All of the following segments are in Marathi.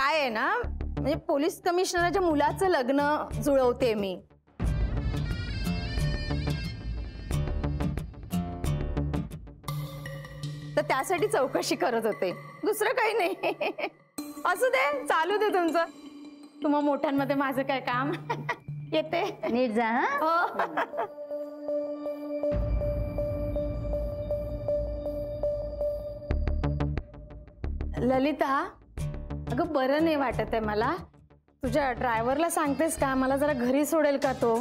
काय आहे ना, म्हणजे पोलीस कमिशनराच्या मुलाचं लग्न जुळवते मी. तर त्यासाठी चौकशी करत होते, दुसरं काही नाही. असू दे, चालू दे तुमचं. तुम्हा मोठ्यांमध्ये माझं काय काम. येते, नीट जा. ललिता, अगं बरं नाही वाटत आहे मला. तुझ्या ड्रायव्हरला सांगतेस का, मला जरा घरी सोडेल का तो?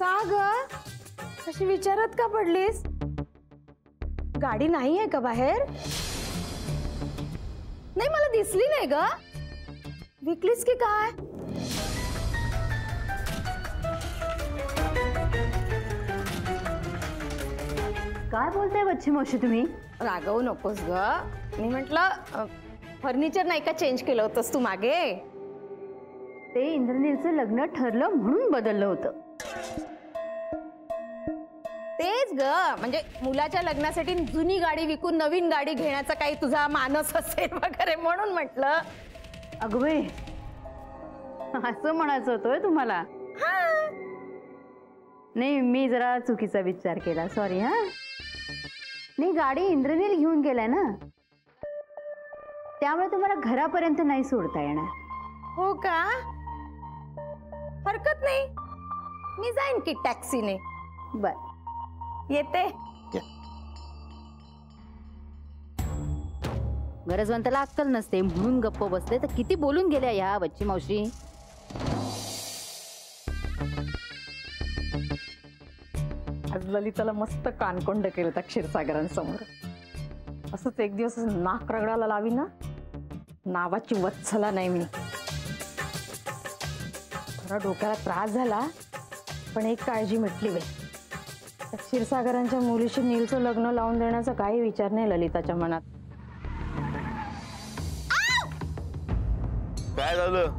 का ग अशी विचारत का पडलीस? गाडी नाही आहे का बाहेर? नाही, मला दिसली नाही ग. विकलीस की काय? काय बोलताय बच्ची मावशी तुम्ही? रागवू नकोस ग. मी म्हटलं फर्निचर नाही का चेंज केलं होतंस तू मागे? ते इंद्रनीलचं लग्न ठरलं म्हणून बदललं होतं. तेच ग, म्हणजे मुलाच्या लग्नासाठी जुनी गाडी विकून नवीन गाडी घेण्याचा काही तुझा मानस असेल वगैरे म्हणून म्हटलं. अगं बाई, असं म्हणायचं होतं तुम्हाला? नाही, मी जरा चुकीचा विचार केला, सॉरी. हा नाही, गाडी इंद्रनील घेऊन गेलाय ना, त्यामुळे तुम्हाला घरापर्यंत नाही सोडता येणार. हो का? हरकत नाही, मी जाईन की टॅक्सीने. बर, येते. गरजवंताला अक्कल नसते म्हणून गप्प बसले, तर किती बोलून गेल्या ह्या बच्ची मावशी. आज ललिताला मस्त कानकोंड केलं त्या क्षीरसागरांसमोर. असंच एक दिवस नाक रगडाला लावी ना, नावाची वत्सला नाही मी. खरा डोक्याला त्रास झाला, पण एक काळजी मिटली बाई. त्या क्षीरसागरांच्या मुलीशी नीलचं लग्न लावून देण्याचा काही विचार नाही ललिताच्या मनात. काय झालं?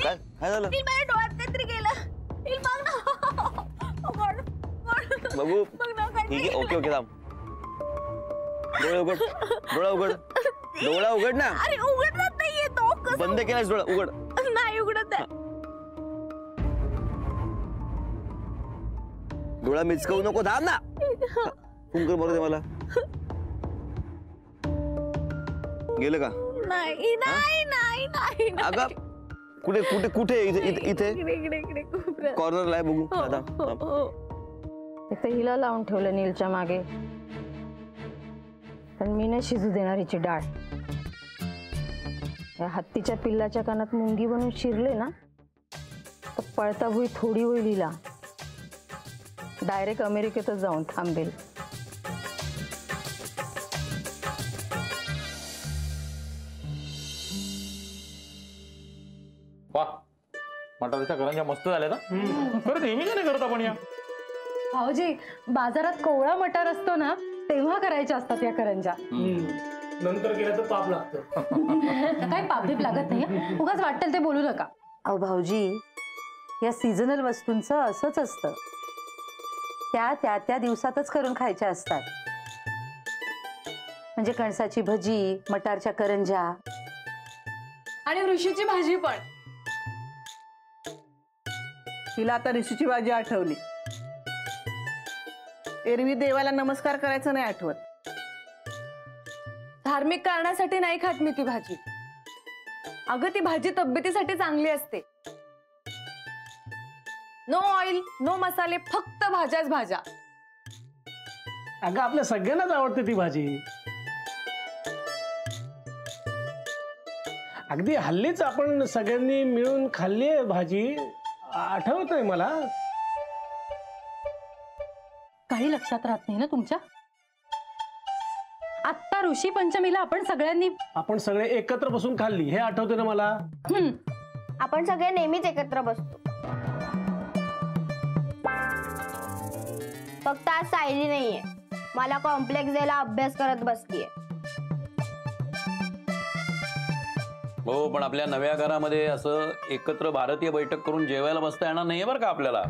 काय झालं? डोळ्यात काहीतरी गेलं. बघू. ठीक आहे, ओके ओके, थांब. डोळे उघड, डोळा उघड, डोळा उघड ना. अरे उघडत नाहीये तो. बंद केलास डोळा? उघड. नाही उघडत आहे. डोळा मिचकवू नको, थांब ना. फोन कर बरं दे मला. गेलं का? नाही नाही नाही नाही. अगं कुठे कुठे कुठे? इथे कॉर्नरला आहे, बघू. इथे हिला लावून ठेवलं नीलच्या मागे, पण मी नाही शिजू देणार हिची डाळ. या हत्तीच्या पिल्लाच्या कानात मुंगी बनून शिरले ना, तर पळता भुई थोडी होईल हिला. डायरेक्ट अमेरिकेतच जाऊन थांबेल. वा, मटारच्या करंज्या मस्त झाल्या ना. खरं नेहमी नाही करत आपण या. भाऊजी, बाजारात कोवळा मटार असतो ना, तेव्हा करायच्या असतात या करंज्या. नंतर केलं तर पाप लागतं. काही पापीप लागत नाही, उगाच वाटेल ते बोलू नका. अहो भाऊजी, या सीझनल वस्तूंचं असंच असतं. त्या दिवसातच करून खायच्या असतात. म्हणजे कणसाची भजी, मटारच्या करंज्या आणि ऋषीची भाजी पण. तिला आता ऋषीची भाजी आठवली. एरवी देवाला नमस्कार करायचं नाही आठवत. धार्मिक कारणासाठी नाही खात मी ती भाजी. अगं ती भाजी तब्येतीसाठी चांगली असते. नो ऑइल, नो मसाले, फक्त भाज्याच भाज्या. अगं आपल्या सगळ्यांनाच आवडते ती भाजी. अगदी हल्लीच आपण सगळ्यांनी मिळून खाल्ली आहे भाजी, आठवत आहे मला. काही लक्षात राहत नाही ना तुमच्या? आत्ता ऋषी पंचमीला आपण सगळे एकत्र बसून खाल्ली हे आठवते ना मला. आपण सगळे नेहमीच एकत्र बसतो. फक्त आज सायली नाहीये, मला कॉम्प्लेक्स द्यायला अभ्यास करत बसतीये. हो, पण आपल्या नव्या घरामध्ये असं एकत्र भारतीय बैठक करून जेवायला बसता येणार नाहीये बरं का आपल्याला.